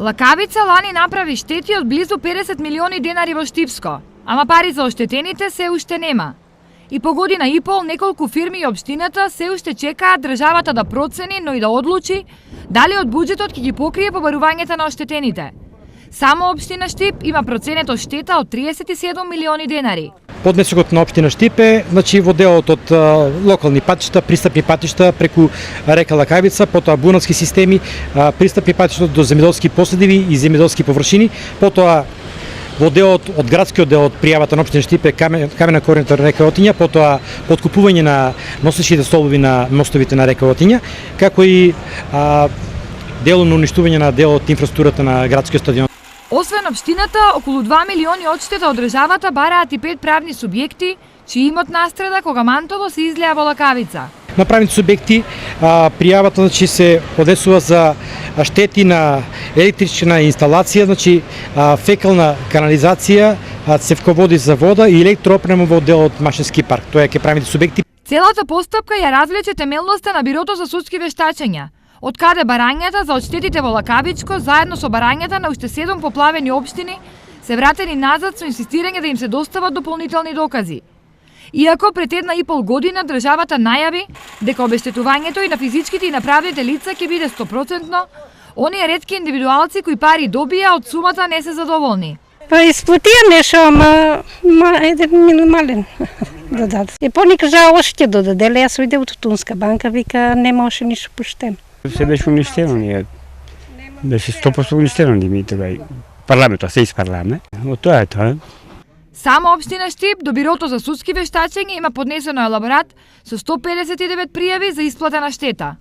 Лакавица лани направи штети од близу 50 милиони денари во Штипско, ама пари за оштетените се уште нема. И по година и пол неколку фирми и општината се уште чекаат државата да процени, но и да одлучи дали од буџетот ќе ги покрие побарувањето на оштетените. Само општина Штип има проценето штета од 37 милиони денари. Поднесокот на општина Штип е во делот од локални патишта, пристапни патишта преку река Лакавица, потоа бунатски системи, пристапни патишта до земјоделски поседиви и земјоделски површини, потоа во делот од градскиот дел од пријавата на општина Штип е камена корената на река Отиња, потоа подкупување на носещите столови на мостовите на река Отиња, како и делумно уништување на дел од инфраструктурата на градскиот стадион. Освен општината, околу 2 милиони одштета од државата бараат и 5 правни субјекти, чиј имот настрада кога мантово се излеа во Лакавица. На правните субјекти пријавата се однесува за штети на електрична инсталација, фекална канализација, цевководи за вода и електроопрема во делот машински парк. Тоа е ке правните субјекти. Целата постапка ја развлече темелноста на Бирото за судски вештачења, од каде барањата за одштетите во Лакавичко, заедно со барањата на уште 7 поплавени општини, се вратени назад со инсистирање да им се достават дополнителни докази. Иако пред 1,5 година државата најави дека обештетувањето и на физичките и на правните лица ќе биде 100%, оние ретки индивидуалци кои пари добија од сумата не се задоволни. Па исплатија нешто, ама еден минимален додат. И поникажа още додаделе, јас виде од Тунска банка, вика нема още ништо пуштено. Се беше уништено, ние беше 100% уништено ми тога парламентот, се испарламе. Тоа е тоа. Само општина Штип до Бирото за судски вештачења има поднесено елаборат со 159 пријави за исплата на штета.